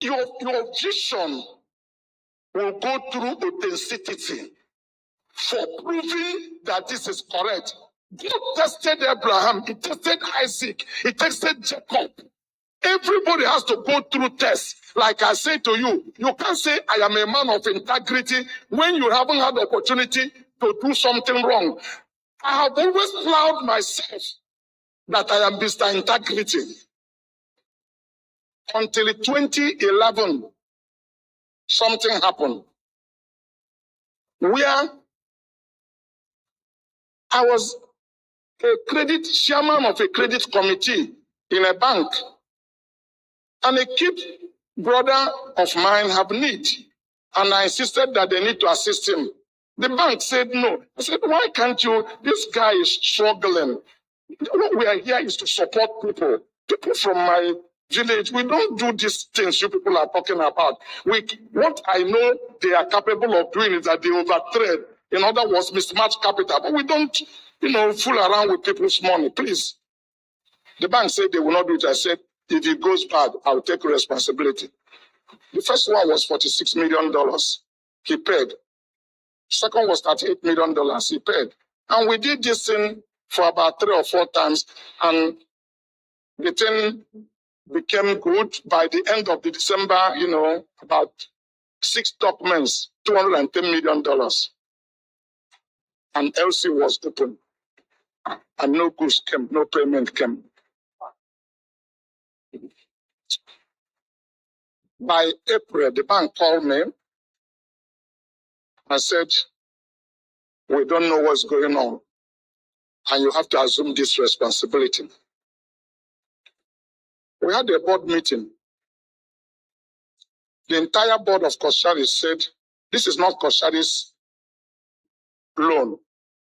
Your vision will go through authenticity for proving that this is correct. God tested Abraham, he tested Isaac, he tested Jacob. Everybody has to go through tests. Like I say to you, you can't say I am a man of integrity when you haven't had the opportunity to do something wrong. I have always allowed myself that I am Mr. Integrity. Until 2011, something happened where I was a chairman of a credit committee in a bank, and a kid brother of mine have need, and I insisted that they need to assist him. The bank said no. I said, why can't you? This guy is struggling. What we are here is to support people. People from my village, we don't do these things you people are talking about. What I know they are capable of doing is that they overtrade. In other words, mismatch capital. But we don't, fool around with people's money, please. The bank said they will not do it. I said, if it goes bad, I'll take responsibility. The first one was $46 million. He paid. Second was $38 million. He paid. And we did this thing for about 3 or 4 times, and the thing became good. By the end of the December, about 6 documents, $210 million. And LC was open. And no goods came, no payment came. By April, the bank called me and said, we don't know what's going on, and you have to assume this responsibility. We had a board meeting. The entire board of Coscharis said, this is not Coscharis' loan,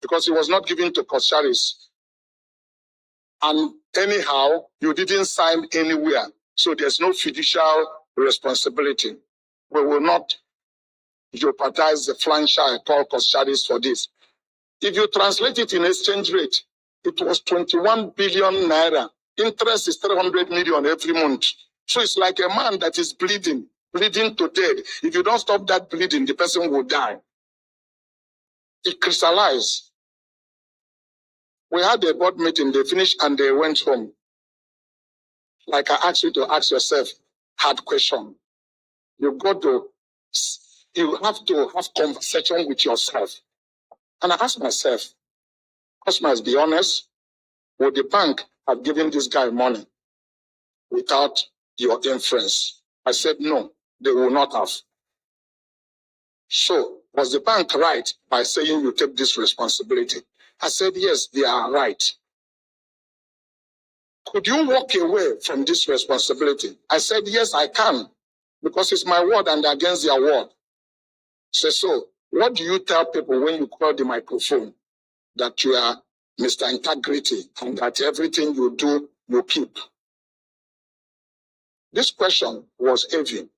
because it was not given to Coscharis. And anyhow, you didn't sign anywhere, so there's no fiduciary responsibility. We will not jeopardize the franchise called Coscharis for this. If you translate it in exchange rate, it was 21 billion naira. Interest is 300 million every month. So it's like a man that is bleeding to death. If you don't stop that bleeding, the person will die. It crystallized. We had a board meeting, they finished and they went home. Like I asked you to ask yourself hard question. You have to have conversation with yourself. And I asked myself, Cosmas, be honest, would the bank have given this guy money without your influence? I said, no, they will not have. So, was the bank right by saying you take this responsibility? I said, yes, they are right. Could you walk away from this responsibility? I said, yes, I can, because it's my word and against their word. So what do you tell people when you call the microphone? That you are Mr. Integrity and that everything you do, you keep. This question was heavy.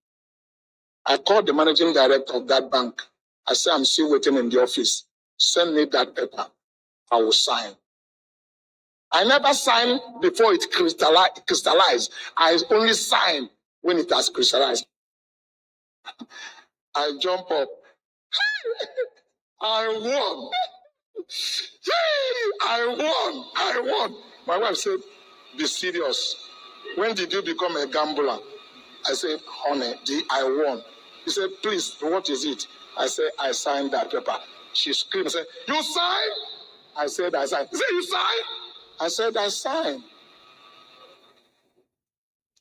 I called the managing director of that bank. I said, I'm still waiting in the office. Send me that paper. I will sign. I never sign before it crystallized. I only sign when it has crystallized. I jump up. I won. I won. My wife said, be serious. When did you become a gambler? I said, honey, I won. He said, please, what is it? I said, I signed that paper. She screamed and said, you signed? I said, I signed. He said, you signed? I said, I signed.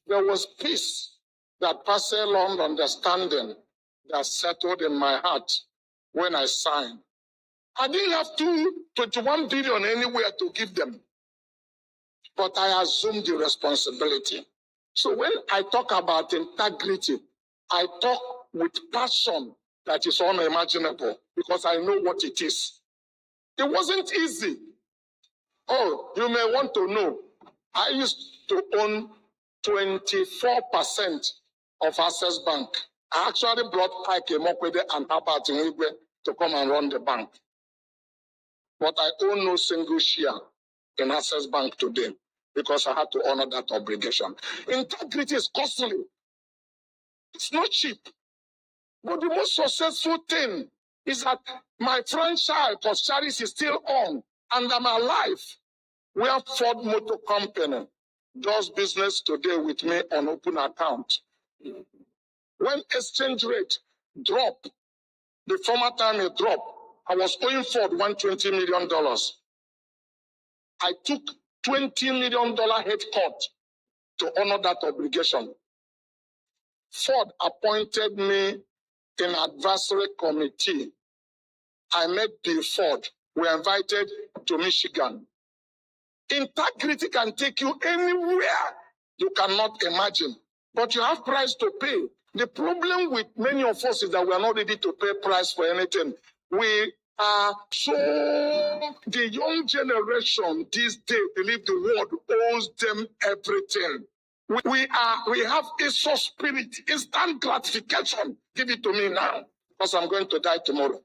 There was peace that passed along understanding that settled in my heart when I signed. I didn't have 21 billion anywhere to give them, but I assumed the responsibility. So when I talk about integrity, I talk with passion that is unimaginable because I know what it is. It wasn't easy. Oh, you may want to know, I used to own 24% of Access Bank. I actually brought Ike Mokwede and Herbert Nwigwe to come and run the bank. But I own no single share in Access Bank today because I had to honor that obligation. Integrity is costly. It's not cheap. But the most successful thing is that my franchise, Coscharis, is still on, and I'm alive. We have Ford Motor Company does business today with me on open account. When exchange rate dropped, the former time it dropped, I was owing Ford $120 million. I took $20 million headcut to honor that obligation. Ford appointed me in advisory committee. I met Bill Ford. We were invited to Michigan. Integrity can take you anywhere you cannot imagine, but you have price to pay. The problem with many of us is that we are not ready to pay price for anything. We are so, the young generation these days believe the world owes them everything. We have a soft spirit, instant gratification. Give it to me now, because I'm going to die tomorrow.